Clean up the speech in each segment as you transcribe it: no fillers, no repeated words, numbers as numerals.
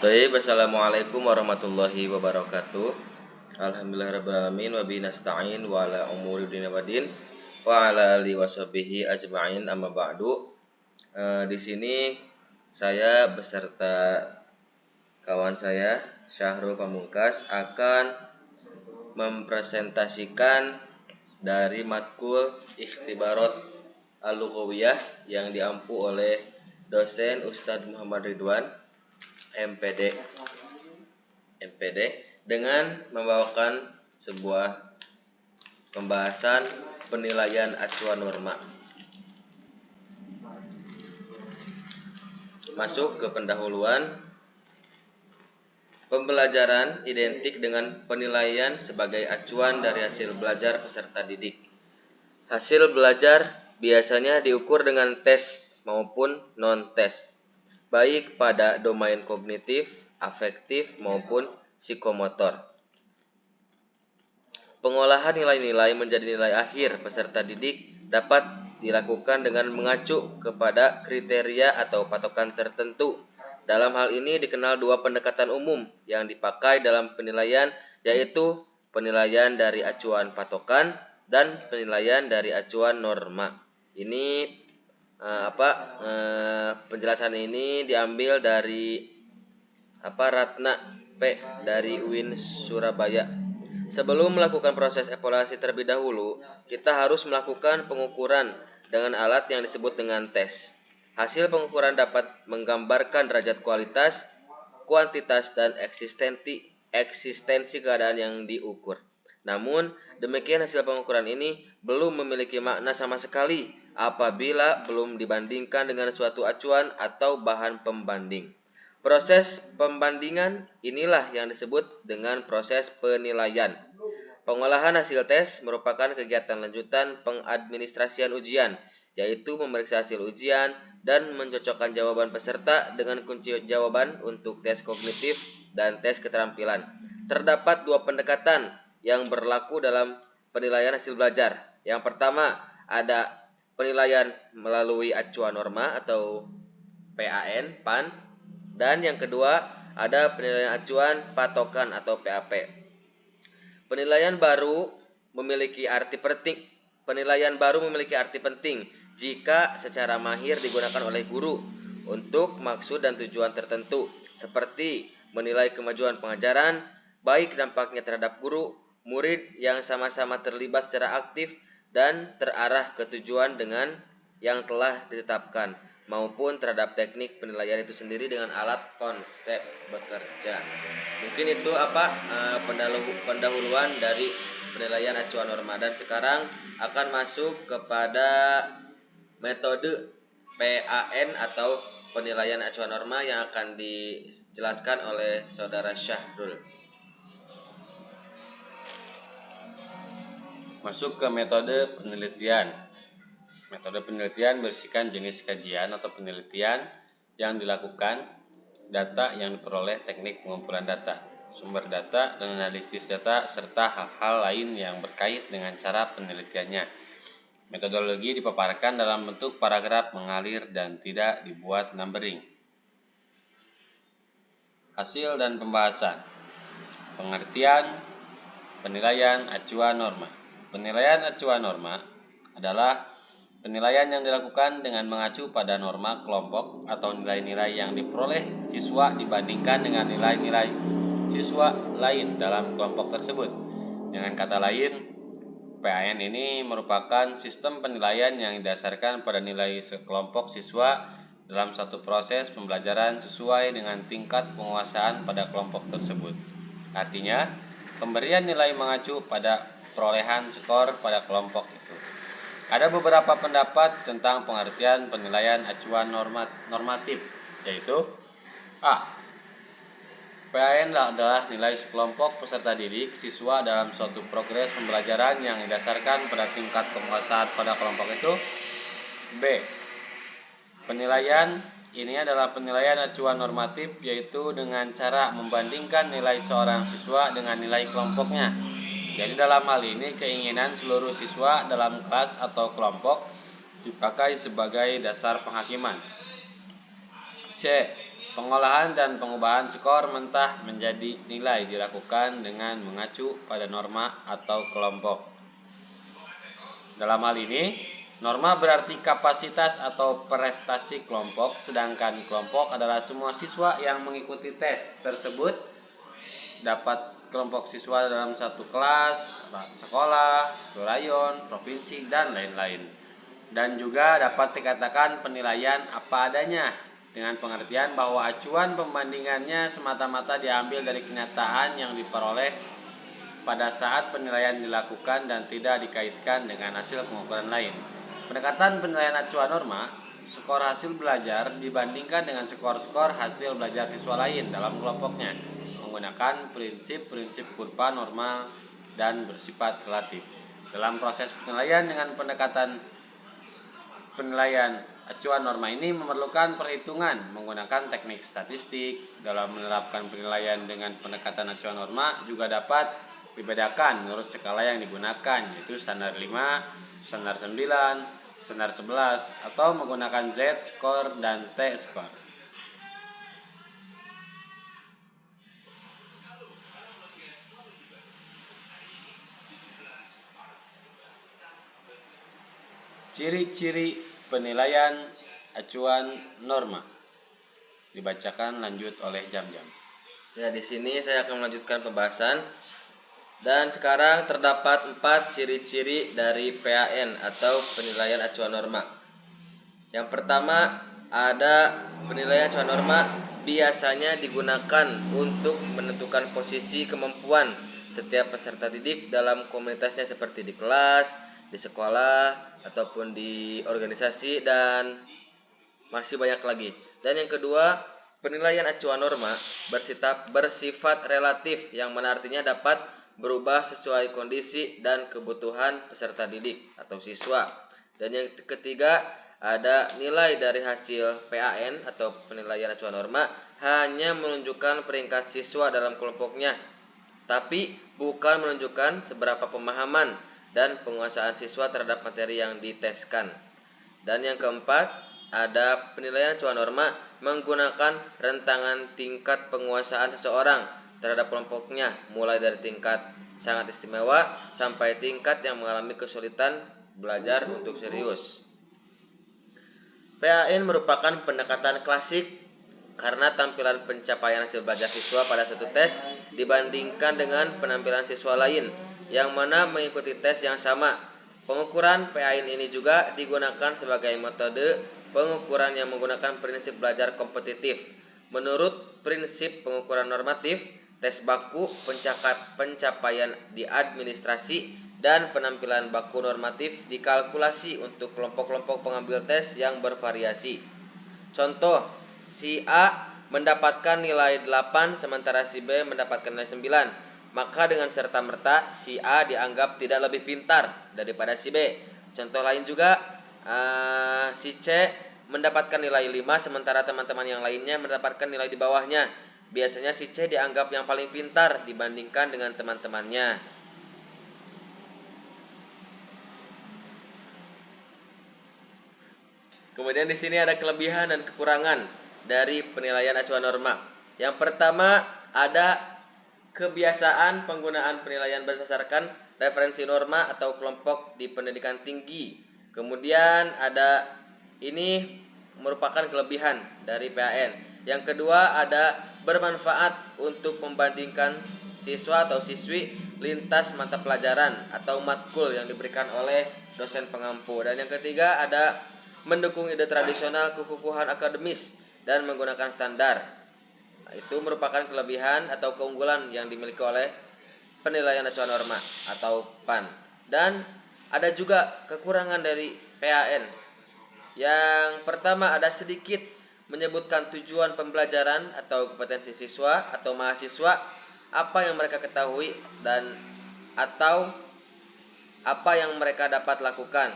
Baik, assalamualaikum warahmatullahi wabarakatuh. Alhamdulillahirrahmanirrahim. Wa bihi nasta'in wa ala umuri dunya waddin wa ala alihi washabihi ajma'in amma ba'du. Di sini saya beserta kawan saya Syahrul Pamungkas akan mempresentasikan dari matkul Ikhtibarat Al-Lughawiyah yang diampu oleh dosen Ustadz Muhammad Ridwan MPD dengan membawakan sebuah pembahasan penilaian acuan norma. Masuk ke pendahuluan. Pembelajaran identik dengan penilaian sebagai acuan dari hasil belajar peserta didik. Hasil belajar biasanya diukur dengan tes maupun non-tes, baik pada domain kognitif, afektif maupun psikomotor. Pengolahan nilai-nilai menjadi nilai akhir peserta didik dapat dilakukan dengan mengacu kepada kriteria atau patokan tertentu. Dalam hal ini dikenal dua pendekatan umum yang dipakai dalam penilaian, yaitu penilaian dari acuan patokan dan penilaian dari acuan norma. Ini penjelasan ini diambil dari Ratna P dari UIN Surabaya. Sebelum melakukan proses evaluasi terlebih dahulu, kita harus melakukan pengukuran dengan alat yang disebut dengan tes. Hasil pengukuran dapat menggambarkan derajat kualitas, kuantitas, dan eksistensi keadaan yang diukur. Namun, demikian hasil pengukuran ini belum memiliki makna sama sekali apabila belum dibandingkan dengan suatu acuan atau bahan pembanding. Proses pembandingan inilah yang disebut dengan proses penilaian. Pengolahan hasil tes merupakan kegiatan lanjutan pengadministrasian ujian, yaitu memeriksa hasil ujian dan mencocokkan jawaban peserta dengan kunci jawaban untuk tes kognitif dan tes keterampilan. Terdapat dua pendekatan yang berlaku dalam penilaian hasil belajar. Yang pertama ada penilaian melalui acuan norma atau PAN, dan yang kedua ada penilaian acuan patokan atau PAP. Penilaian baru memiliki arti penting jika secara mahir digunakan oleh guru untuk maksud dan tujuan tertentu, seperti menilai kemajuan pengajaran, baik dampaknya terhadap guru, murid yang sama-sama terlibat secara aktif dan terarah ke tujuan dengan yang telah ditetapkan, maupun terhadap teknik penilaian itu sendiri dengan alat konsep bekerja. Mungkin itu pendahuluan dari penilaian acuan norma, dan sekarang akan masuk kepada metode PAN atau penilaian acuan norma yang akan dijelaskan oleh saudara Syahrul. Masuk ke metode penelitian. Metode penelitian berisikan jenis kajian atau penelitian yang dilakukan, data yang diperoleh, teknik pengumpulan data, sumber data dan analisis data, serta hal-hal lain yang berkait dengan cara penelitiannya. Metodologi dipaparkan dalam bentuk paragraf mengalir dan tidak dibuat numbering. Hasil dan pembahasan. Pengertian penilaian acuan norma. Penilaian acuan norma adalah penilaian yang dilakukan dengan mengacu pada norma kelompok atau nilai-nilai yang diperoleh siswa dibandingkan dengan nilai-nilai siswa lain dalam kelompok tersebut. Dengan kata lain, PAN ini merupakan sistem penilaian yang didasarkan pada nilai sekelompok siswa dalam satu proses pembelajaran sesuai dengan tingkat penguasaan pada kelompok tersebut. Artinya, pemberian nilai mengacu pada perolehan skor pada kelompok itu. Ada beberapa pendapat tentang pengertian penilaian acuan normatif, yaitu A. PAN adalah nilai sekelompok peserta didik siswa dalam suatu progres pembelajaran yang didasarkan pada tingkat penguasaan pada kelompok itu. B. Penilaian ini adalah penilaian acuan normatif, yaitu dengan cara membandingkan nilai seorang siswa dengan nilai kelompoknya. Jadi dalam hal ini keinginan seluruh siswa dalam kelas atau kelompok dipakai sebagai dasar penghakiman. C. Pengolahan dan pengubahan skor mentah menjadi nilai dilakukan dengan mengacu pada norma atau kelompok. Dalam hal ini, norma berarti kapasitas atau prestasi kelompok, sedangkan kelompok adalah semua siswa yang mengikuti tes tersebut. Dapat kelompok siswa dalam satu kelas, sekolah, satu rayon, provinsi, dan lain-lain. Dan juga dapat dikatakan penilaian apa adanya, dengan pengertian bahwa acuan pembandingannya semata-mata diambil dari kenyataan yang diperoleh pada saat penilaian dilakukan dan tidak dikaitkan dengan hasil pengukuran lain. Pendekatan penilaian acuan norma, skor hasil belajar dibandingkan dengan skor-skor hasil belajar siswa lain dalam kelompoknya, menggunakan prinsip-prinsip kurva normal dan bersifat relatif. Dalam proses penilaian dengan pendekatan penilaian acuan norma ini memerlukan perhitungan menggunakan teknik statistik. Dalam menerapkan penilaian dengan pendekatan acuan norma juga dapat dibedakan menurut skala yang digunakan, yaitu standar 5, standar 9, standar 11, atau menggunakan Z-score dan T-score. Ciri-ciri penilaian acuan norma dibacakan lanjut oleh Jam-Jam. Ya, di sini saya akan melanjutkan pembahasan. Dan sekarang terdapat 4 ciri-ciri dari PAN atau penilaian acuan norma. Yang pertama, ada penilaian acuan norma biasanya digunakan untuk menentukan posisi kemampuan setiap peserta didik dalam komunitasnya, seperti di kelas, di sekolah, ataupun di organisasi, dan masih banyak lagi. Dan yang kedua, penilaian acuan norma bersifat relatif, yang mana artinya dapat berubah sesuai kondisi dan kebutuhan peserta didik atau siswa. Dan yang ketiga, ada nilai dari hasil PAN atau penilaian acuan norma hanya menunjukkan peringkat siswa dalam kelompoknya, tapi bukan menunjukkan seberapa pemahaman dan penguasaan siswa terhadap materi yang diteskan. Dan yang keempat, ada penilaian acuan norma menggunakan rentangan tingkat penguasaan seseorang terhadap kelompoknya, mulai dari tingkat sangat istimewa sampai tingkat yang mengalami kesulitan belajar untuk serius. PAN merupakan pendekatan klasik karena tampilan pencapaian hasil belajar siswa pada satu tes dibandingkan dengan penampilan siswa lain yang mana mengikuti tes yang sama. Pengukuran PAN ini juga digunakan sebagai metode pengukuran yang menggunakan prinsip belajar kompetitif. Menurut prinsip pengukuran normatif, tes baku, pencapaian di administrasi, dan penampilan baku normatif dikalkulasi untuk kelompok-kelompok pengambil tes yang bervariasi. Contoh, si A mendapatkan nilai 8 sementara si B mendapatkan nilai 9. Maka dengan serta-merta si A dianggap tidak lebih pintar daripada si B. Contoh lain juga, si C mendapatkan nilai 5 sementara teman-teman yang lainnya mendapatkan nilai di bawahnya. Biasanya si C dianggap yang paling pintar dibandingkan dengan teman-temannya. Kemudian di sini ada kelebihan dan kekurangan dari penilaian acuan norma. Yang pertama, ada kebiasaan penggunaan penilaian berdasarkan referensi norma atau kelompok di pendidikan tinggi. Kemudian ada ini merupakan kelebihan dari PAN. Yang kedua, ada bermanfaat untuk membandingkan siswa atau siswi lintas mata pelajaran atau matkul yang diberikan oleh dosen pengampu. Dan yang ketiga, ada mendukung ide tradisional kekukuhan akademis dan menggunakan standar. Nah, itu merupakan kelebihan atau keunggulan yang dimiliki oleh penilaian acuan norma atau PAN. Dan ada juga kekurangan dari PAN. Yang pertama, ada sedikit menyebutkan tujuan pembelajaran atau kompetensi siswa atau mahasiswa, apa yang mereka ketahui dan atau apa yang mereka dapat lakukan.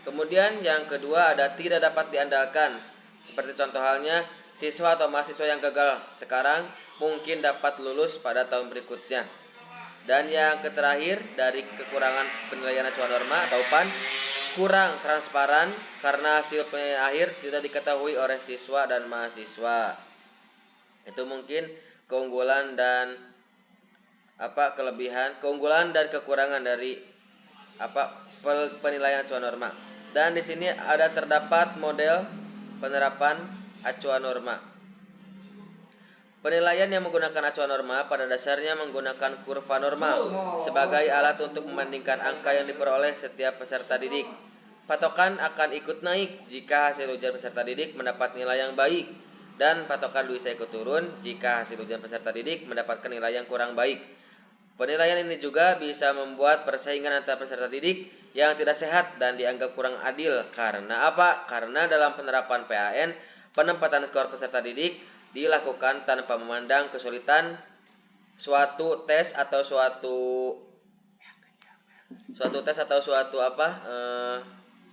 Kemudian yang kedua, ada tidak dapat diandalkan. Seperti contoh halnya, siswa atau mahasiswa yang gagal sekarang mungkin dapat lulus pada tahun berikutnya. Dan yang terakhir dari kekurangan penilaian acuan norma atau PAN, kurang transparan karena hasil penilaian akhir tidak diketahui oleh siswa dan mahasiswa. Itu mungkin keunggulan dan keunggulan dan kekurangan dari penilaian acuan norma. Dan di sini terdapat model penerapan acuan norma. Penilaian yang menggunakan acuan norma pada dasarnya menggunakan kurva normal sebagai alat untuk membandingkan angka yang diperoleh setiap peserta didik. Patokan akan ikut naik jika hasil ujian peserta didik mendapat nilai yang baik, dan patokan bisa ikut turun jika hasil ujian peserta didik mendapatkan nilai yang kurang baik. Penilaian ini juga bisa membuat persaingan antar peserta didik yang tidak sehat dan dianggap kurang adil. Karena apa? Karena dalam penerapan PAN, penempatan skor peserta didik dilakukan tanpa memandang kesulitan suatu tes atau suatu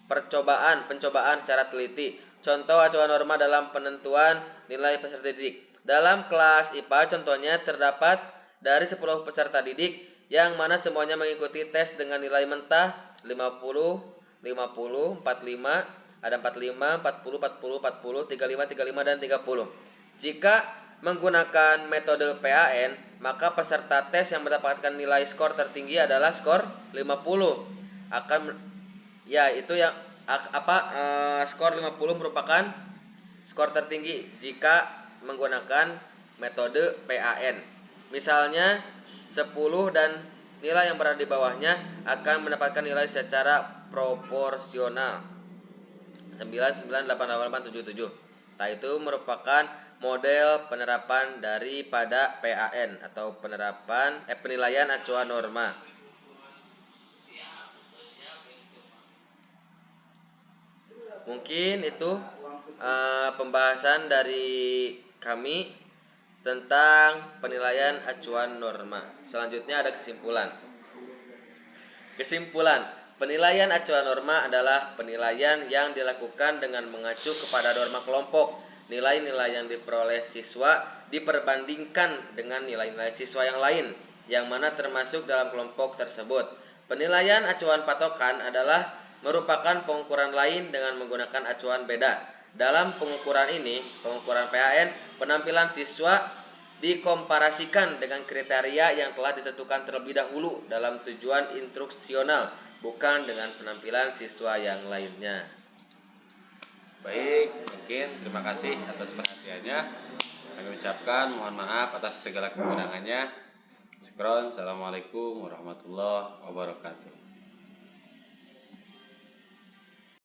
pencobaan secara teliti. Contoh acuan norma dalam penentuan nilai peserta didik. Dalam kelas IPA contohnya terdapat dari 10 peserta didik yang mana semuanya mengikuti tes dengan nilai mentah 50, 50, 45, ada 45, 40, 40, 40, 35, 35 dan 30. Jika menggunakan metode PAN, maka peserta tes yang mendapatkan nilai skor tertinggi adalah skor 50. Skor 50 merupakan skor tertinggi jika menggunakan metode PAN. Misalnya 10 dan nilai yang berada di bawahnya akan mendapatkan nilai secara proporsional 9, 9, 8, 8, 7, 7. Itu merupakan model penerapan daripada PAN atau penilaian acuan norma. Mungkin itu pembahasan dari kami tentang penilaian acuan norma. Selanjutnya ada kesimpulan. Penilaian acuan norma adalah penilaian yang dilakukan dengan mengacu kepada norma kelompok. Nilai-nilai yang diperoleh siswa diperbandingkan dengan nilai-nilai siswa yang lain, yang mana termasuk dalam kelompok tersebut. Penilaian acuan patokan adalah merupakan pengukuran lain dengan menggunakan acuan beda. Dalam pengukuran ini, pengukuran PAN, penampilan siswa dikomparasikan dengan kriteria yang telah ditentukan terlebih dahulu dalam tujuan instruksional, bukan dengan penampilan siswa yang lainnya. Baik, mungkin terima kasih atas perhatiannya. Kami ucapkan mohon maaf atas segala kekurangannya. Syukron. Assalamualaikum warahmatullahi wabarakatuh.